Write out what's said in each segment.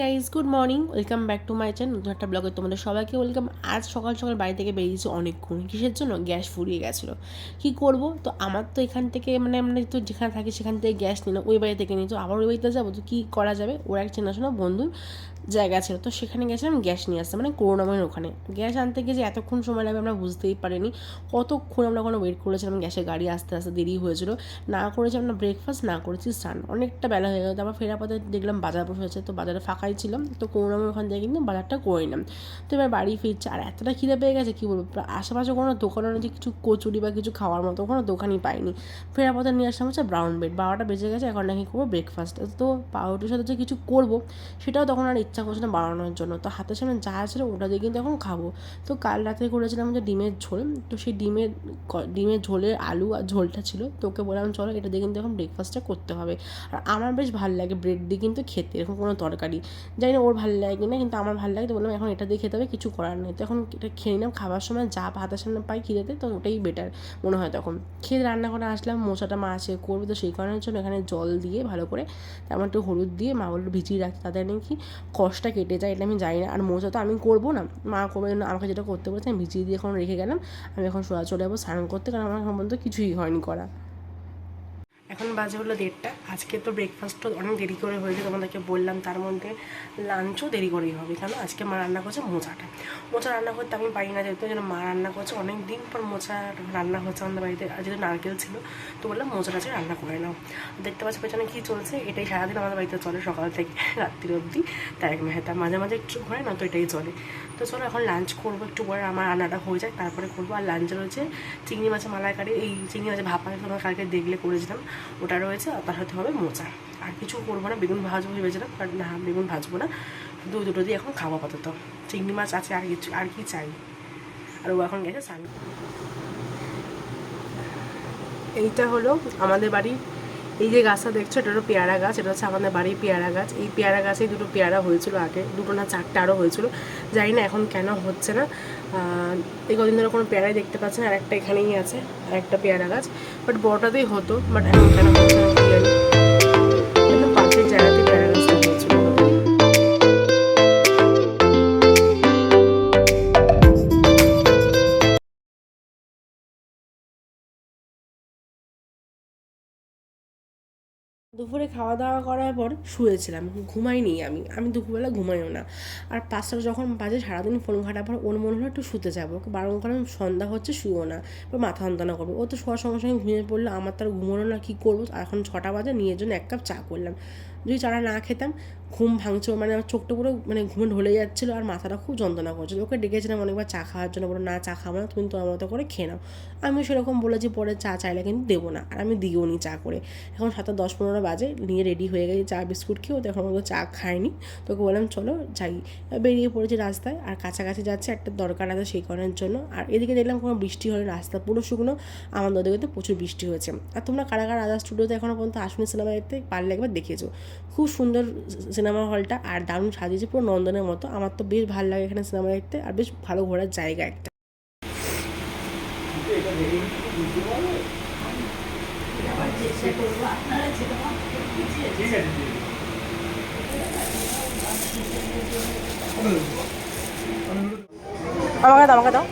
Guys, good morning, welcome back to my channel. নতুন একটা ব্লগে তোমাদের সবাইকে ওয়েলকাম। আজ সকাল সকাল বাড়ি থেকে বেরিয়েছি অনেকক্ষণ। কিসের জন্য? গ্যাস ফুরিয়ে গেছিলো। কী করবো? তো আমার তো এখান থেকে আমরা তো যেখানে থাকি সেখান থেকে গ্যাস নিলাম, ওই বাড়ি থেকে নিই। তো আবার ওই বাড়িতে যাবো, তো কী করা যাবে? ওর এক চেনাশোনা বন্ধুর জায়গা ছিল, তো সেখানে গেছিলাম গ্যাস নিয়ে আসতে, মানে করুণাময়ের ওখানে। গ্যাস আনতে গিয়ে যে এতক্ষণ সময় লাগবে আমরা বুঝতেই পারিনি। কতক্ষণ আমরা ওখানে ওয়েট করেছিলাম, গ্যাসের গাড়ি আসতে আসতে দেরি হয়েছিল। না করেছি আমরা ব্রেকফাস্ট, না করেছি স্নান, অনেকটা বেলা হয়ে গেল। তারপর ফেরার পথে দেখলাম বাজার বসে আছে, তো বাজারে ফাঁকাই ছিলাম, তো করুণাময় ওখান থেকে কিন্তু বাজারটা করে নিলাম। তো এবার বাড়ি ফিরছে, আর এতটা খিদে পেয়ে গেছে কী বলবো। আশেপাশে কোনো দোকানে যে কিছু কচুরি বা কিছু খাওয়ার মতো কোনো দোকানই পাইনি। ফেরার পথে নিয়ে আসলাম হচ্ছে ব্রাউন ব্রেড। 12টা বেজে গেছে, এখন নাকি করবো ব্রেকফাস্ট। তো পাউরুটির সাথে যে কিছু করবো সেটাও তখন আর ইচ্ছা করছে না বানানোর জন্য। তো হাতের সামনে যা ছিল ওটা দিয়ে কিন্তু এখন খাবো। তো কাল রাতে করেছিলাম যে ডিমের ঝোল, তো সেই ডিমের ঝোলের আলু আর ঝোলটা ছিল। তো ওকে বললাম চলো এটা দিয়ে কিন্তু এখন ব্রেকফাস্টটা করতে হবে। আর আমার বেশ ভালো লাগে ব্রেড দিয়ে কিন্তু খেতে, এরকম কোনো তরকারি। জানি না ওর ভালো লাগে কিনা, কিন্তু আমার ভালো লাগে। তো বললাম এখন এটা দিয়ে খেতে হবে, কিছু করার নেই। তো এখন এটা খেয়ে নিলাম। খাবার সময় যা হাতের সামনে পাই খিদেতে, তো ওটাই বেটার মনে হয়। তখন খেয়ে রান্না করে আসলাম, মোচাটা মা আছে করবে, তো সেই কারণের জন্য এখানে জল দিয়ে ভালো করে তেমন একটু হলুদ দিয়ে মা বললো ভিজিয়ে রাখতে, তাদের নাকি কষটা কেটে যায়। এটা আমি জানি না। আর মোচা তো আমি করবো না, মা করবে, জন্য আমাকে যেটা করতে বলেছে আমি ভিজিয়ে দিয়ে এখন রেখে গেলাম। আমি এখন চলে যাবো স্নান করতে, কারণ আমার এখন পর্যন্ত কিছুই হয়নি করা। এখন বাজে হলো 1:30। আজকে তো ব্রেকফাস্টও অনেক দেরি করে হয়েছে, তোমাদেরকে বললাম। তার মধ্যে লাঞ্চও দেরি করেই হবে, কারণ আজকে মা রান্না করছে মোচা রান্না করতে আমি পারি না, যেহেতু যেন মা রান্না করছে। অনেক দিন পর মোচা রান্না হচ্ছে আমাদের বাড়িতে, আর যেহেতু নারকেল ছিল, তো বললাম মোচাটা আজকে রান্না করে নাও। দেখতে পাচ্ছি পেছনে কী চলছে, এটাই সারাদিন আমাদের বাড়িতে চলে, সকাল থেকে রাত্রি অবধি তারেক মেহতা। মাঝে মাঝে একটু ঘরে না, তো এটাই চলে। তো চলো এখন লাঞ্চ করবো, একটু পরে আমার রান্নাটা হয়ে যায় তারপরে করবো। আর লাঞ্চে রয়েছে চিংড়ি মাছের মালাইকারি, এই চিংড়ি মাছের ভাপা তোমার কালকে দেখলে করেছিলাম, ওটা রয়েছে। আর তার সাথে হবে মোচা। আর কিছু করবো না, বেগুন ভাজবো ভেবেছিলাম, বাট না, বেগুন ভাজবো না। দুটো দিয়ে এখন খাওয়া আপাতত। চিংড়ি মাছ আছে, আর কিছু আর কি চাই। আর ও এখন গেছে স্নান। এইটা হলো আমাদের বাড়ির, এই যে গাছটা দেখছো এটা হলো পেয়ারা গাছ। এটা হচ্ছে আমাদের বাড়ির পেয়ারা গাছ। এই পেয়ারা গাছেই দুটো পেয়ারা হয়েছিল আগে, দুটো না চারটে আরও হয়েছিল, জানি না এখন কেন হচ্ছে না। এই কদিন ধরে কোনো পেয়ারাই দেখতে পাচ্ছি না। আর একটা এখানেই আছে, আর একটা পেয়ারা গাছ, বাট বড়টাতেই হতো, বাট এখন কেন হচ্ছে না কি জানি। পাশের জায়গাতে পেয়ারা গাছটা হয়েছিল। দুপুরে খাওয়া দাওয়া করার পর শুয়েছিলাম, ঘুমাইনি। আমি দুপুরবেলা ঘুমাইও না। আর 5টা যখন বাজে, সারাদিন ফোন ঘাটার পর ওর মনে হলো একটু শুতে যাবো, বারণ করলাম সন্ধ্যা হচ্ছে শুও না, এবার মাথা যন্ত্রণা করবো। ও তো শোয়ার সঙ্গে সঙ্গে ঘুমিয়ে পড়লো, আমার তার ঘুমোনো না, কী করবো। এখন 6টা বাজে, নিজের জন্য 1 কাপ চা করলাম। যদি চাটা না খেতাম ঘুম ভাঙছে, মানে আমার চোখটা পুরো মানে ঘুমে ঢলে যাচ্ছিলো, আর মাথাটা খুব যন্ত্রণা করছিলো। ওকে ডেকেছিলাম অনেকবার চা খাওয়ার জন্য, বলো না চা খাবো না, তুমি তোমার মতো করে খেয়ে নাও। আমিও সেরকম বলেছি, পরে চা চাইলে কিন্তু দেবো না, আর আমি দিও নি চা করে। এখন 7:10-15 বাজে, নিয়ে রেডি হয়ে গেছি চা বিস্কুট খেয়েও, তো এখন চা খায়নি। তোকে বললাম চলো যাই। বেরিয়ে পড়েছি রাস্তায়, আর কাছাকাছি যাচ্ছে, একটা দরকার আছে সেই কারণের জন্য। আর এদিকে দেখলাম কোনো বৃষ্টি হয়নি, রাস্তা পুরো শুকনো। আমাদের ওদিকে তো প্রচুর বৃষ্টি হয়েছে। আর তোমরা কারা কারা রাজা স্টুডিওতে এখনও পর্যন্ত আসুনি সিনেমা দেখতে, পারলে একবার দেখিয়েছো। খুব সুন্দর সিনেমা হলটা, আর দারুণ সাজিয়েছে, পুরো নন্দনের মতো। আমার তো বেশ ভালো লাগে এখানে সিনেমা দেখতে, আর বেশ ভালো ঘোরার জায়গা একটা। আমাকে দাও।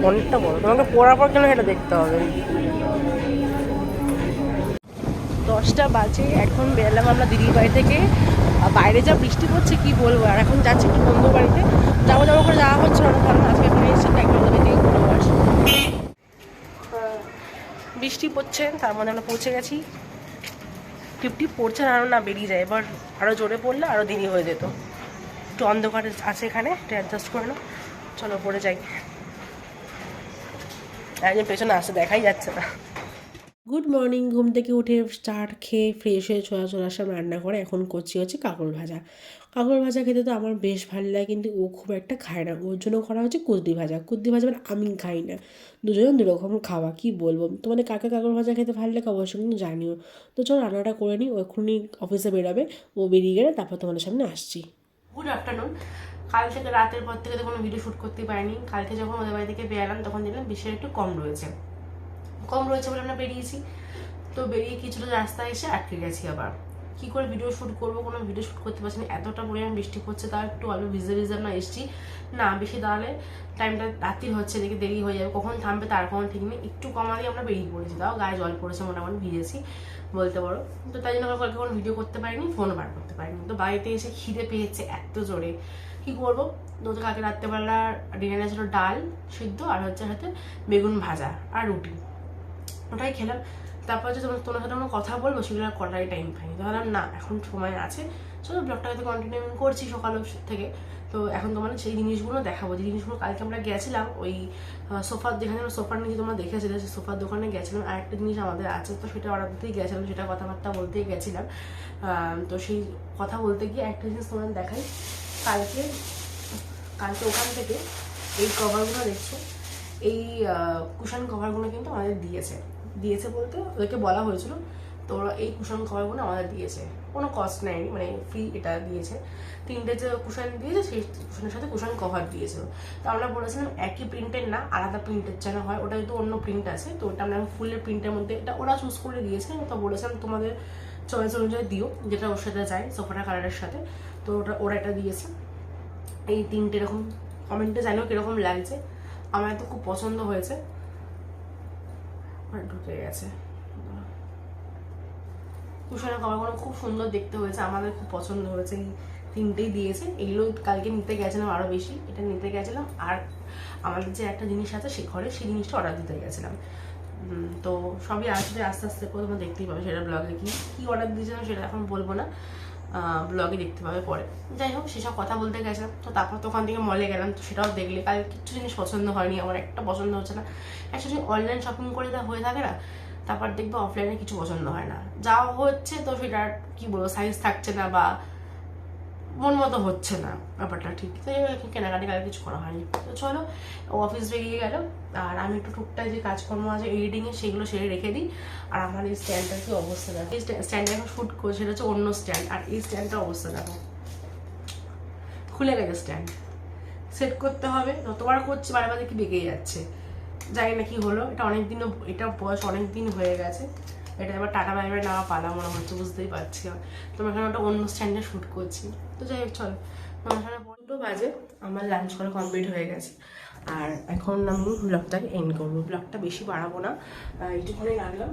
অনেকটা বড়, তোমাকে পড়ার পর কেন এটা দেখতে হবে। 10টা বাজে, এখন বেরোলাম আমরা দিদির বাড়ি থেকে। বাইরে যা বৃষ্টি পড়ছে কি বলবো, আর এখন যাচ্ছি একটু বন্ধু বাড়িতে, যাবো যাবো করে যাওয়া হচ্ছে না, কারণ আজকে এখানে এসেছি তো একটা বাড়ি থেকে ঘুরবো আসি। বৃষ্টি পড়ছে, তার মধ্যে আমরা পৌঁছে গেছি। টিপটি পড়ছে না, আরও না বেরিয়ে যায়, এবার আরও জোরে পড়লে আরও দেরি হয়ে যেত। একটু অন্ধকার আছে এখানে, একটু অ্যাডজাস্ট করে নাও, চলো পড়ে যাই। একজন পেছনে আসতে দেখাই যাচ্ছে না। গুড মর্নিং, ঘুম থেকে উঠে চাট খেয়ে ফ্রেশ হয়ে চলে আসলাম রান্নাঘরে। এখন করছি হচ্ছে কাঁকরোল ভাজা। কাঁকরোল ভাজা খেতে তো আমার বেশ ভালো লাগে, কিন্তু ও খুব একটা খায় না, ওর জন্য করা হচ্ছে কুদরি ভাজা। কুদরি ভাজা মানে আমি খাই না, দুজনে দুরকম খাওয়া। কী বলবো, তোমাদের কাকে কাঁকরোল ভাজা খেতে ভালো লাগে অবশ্যই কিন্তু জানিও। তো চলো রান্নাটা করে নিই, ও এক্ষুনি অফিসে বেরোবে, ও বেরিয়ে গেলে তারপর তোমাদের সামনে আসছি। Good afternoon. কাল থেকে রাতের পর থেকে তো কোনো ভিডিও শ্যুট করতে পারিনি। কালকে যখন ওদের বাড়ি থেকে বেরালাম তখন দেখলাম বৃষ্টির একটু কম রয়েছে বলে আমরা বেরিয়েছি। তো বেরিয়ে কিছুটা রাস্তায় এসে আটকে গেছি। আবার কি করে ভিডিও শ্যুট করবো, কোনো ভিডিও শ্যুট করতে পারছি না, এতটা পরিমাণ বৃষ্টি পড়ছে। তাও একটু অল্প ভিজে আমরা এসেছি না, বেশি দাঁড়ালে টাইমটা রাত্রি হচ্ছে, দেখে দেরি হয়ে যাবে, কখন থামবে তার কোনো ঠিক নেই। একটু কমালেই আমরা বেরিয়ে পড়েছি, তাও গায়ে জল পড়েছে, মোটামুটি ভিজেছি বলতে পারো। তো তাই জন্য আমরা কালকে কোনো ভিডিও করতে পারিনি, ফোনও বার করতে পারিনি। তো বাড়িতে এসে খিদে পেয়েছে এত জোরে, কি করবো। তো কালকে রাত্রেবেলা ডিনারে ছিল ডাল সিদ্ধ আর হচ্ছে সাথে বেগুন ভাজা আর রুটি, ওটাই খেলাম। তারপর যে তোমার সাথে আমরা কথা বলবো সেগুলো কটাই টাইম পাইনি, তো ভাবলাম না এখন সময় আছে, চলো ব্লগটা হয়তো কন্টিনিউ করছি সকাল থেকে। তো এখন তোমাদের সেই জিনিসগুলো দেখাবো, যে জিনিসগুলো কালকে আমরা গেছিলাম ওই সোফার, যেখানে আমরা সোফার নিচে তোমরা দেখেছিলে, সেই সোফার দোকানে গেছিলাম। আর একটা জিনিস আমাদের আছে, তো সেটা অর্ডার দিতেই গেছিলাম, সেটা কথাবার্তা বলতেই গেছিলাম। তো সেই কথা বলতে গিয়ে একটা জিনিস তোমাদের দেখাই। কালকে ওখান থেকে এই কভারগুলো দেখছো, এই কুশন কভারগুলো কিন্তু আমাদের দিয়েছে বলতে ওদেরকে বলা হয়েছিল, তো ওরা এই কুশন কভারগুলো আমাদের দিয়েছে, কোনো কস্ট নেয়নি, মানে ফ্রি এটা দিয়েছে। 3টে যে কুশন দিয়েছে সেই কুশনের সাথে কুশন কভার দিয়েছিল। তো আমরা বলেছিলাম একই প্রিন্টের না, আলাদা প্রিন্টের যেন হয়, ওটা যেহেতু অন্য প্রিন্ট আছে, তো ওটা আমরা ফুলের প্রিন্টের মধ্যে, এটা ওরা চুজ করে দিয়েছে। তো বলেছিলাম তোমাদের চয়েস অনুযায়ী দিও, যেটা ওর সাথে যায় সোফাটা কালারের সাথে। তো ওরা এটা দিয়েছে, এই 3টে এরকম। কমেন্টে জানিও কিরকম লাগছে, আমার তো খুব পছন্দ হয়েছে। ঢুকে গেছে, কুশনের কভারগুলো খুব সুন্দর দেখতে হয়েছে, আমাদের খুব পছন্দ হয়েছে। এই 3টেই দিয়েছে, এগুলো কালকে নিতে গেছিলাম আরও বেশি, এটা নিতে গেছিলাম। আর আমাদের যে একটা জিনিস আছে সে ঘরে, সেই জিনিসটা অর্ডার দিতে গেছিলাম। তো সবই আসবে আস্তে আস্তে করে, তোমরা দেখতেই পাবে সেটা ব্লগে। কি অর্ডার দিয়েছিলাম সেটা এখন বলবো না, ব্লগে দেখতে পাবে পরে। যাই হোক, সেসব কথা বলতে গেছিলাম। তো তারপর তো ওখান থেকে মলে গেলাম, তো সেটাও দেখলে। কাল কিছু জিনিস পছন্দ হয়নি আমার, একটা পছন্দ হচ্ছে না। একটা যদি অনলাইন শপিং করে যা হয়ে থাকে না, তারপর দেখবে অফলাইনে কিছু পছন্দ হয় না, যা হচ্ছে তো সেটা কি বলবো, সাইজ থাকছে না বা মন মতো হচ্ছে না, ব্যাপারটা ঠিক। তো কেনাকাটি কালকে কিছু করা হয়নি। তো চলো, অফিস বেরিয়ে গেল, আর আমি একটু টুকটাক যে কাজকর্ম আছে এডিটিংয়ে সেগুলো সেরে রেখে দিই। আর আমার এই স্ট্যান্ডটার কি অবস্থা দেখো, এই স্ট্যান্ডে এখন শ্যুট করছে, সেটা হচ্ছে অন্য স্ট্যান্ড, আর এই স্ট্যান্ডটার অবস্থা দেখো, খুলে গেছে স্ট্যান্ড, সেট করতে হবে। যতবার করছি বারে বারে কি বেঁকে যাচ্ছে, জানি না কি হলো। এটা বয়স অনেক দিন হয়ে গেছে, এটা এবার টাটা বাইরে নেওয়া পালা মনে হচ্ছে, বুঝতেই পারছি। তোমার এখানে ওটা অন্য স্ট্যান্ডে শ্যুট করছি। তো যাই হোক চলো, তোমার এখানে 2 বাজে, আমার লাঞ্চ করা কমপ্লিট হয়ে গেছে। আর এখন আমি ব্লগটাকে এন্ড করবো, ব্লগটা বেশি বাড়াবো না, একটুখানি রাখলাম।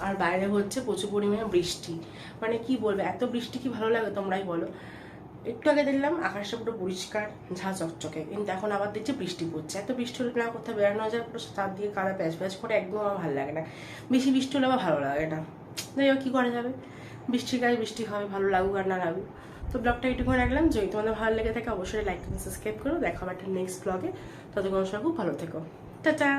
আর বাইরে হচ্ছে প্রচুর পরিমাণে বৃষ্টি, মানে কি বলবো, এত বৃষ্টি কি ভালো লাগে তোমরাই বলো। একটু আগে দেখলাম আকাশটা পুরো পরিষ্কার ঝা চকচকে, কিন্তু এখন আবার দেখছি বৃষ্টি পড়ছে। এত বৃষ্টি হলে না কোথাও বেড়ানো যায়, পুরো চারদিকে কাদা প্যাচ প্যাচ করে, একদম আমার ভালো লাগে না। বেশি বৃষ্টি হলে আবার ভালো লাগে না, যাই হোক কী করা যাবে, বৃষ্টির গায়ে বৃষ্টি হবে, ভালো লাগুক আর না লাগুক। তো ব্লগটা এইটুকুন রাখলাম, যদি তোমাদের ভালো লেগে থাকে অবশ্যই লাইক করে সাবস্ক্রাইব করো। দেখা হবে একটা নেক্সট ব্লগে, ততক্ষণ সবাই খুব ভালো থেকো, টাটা।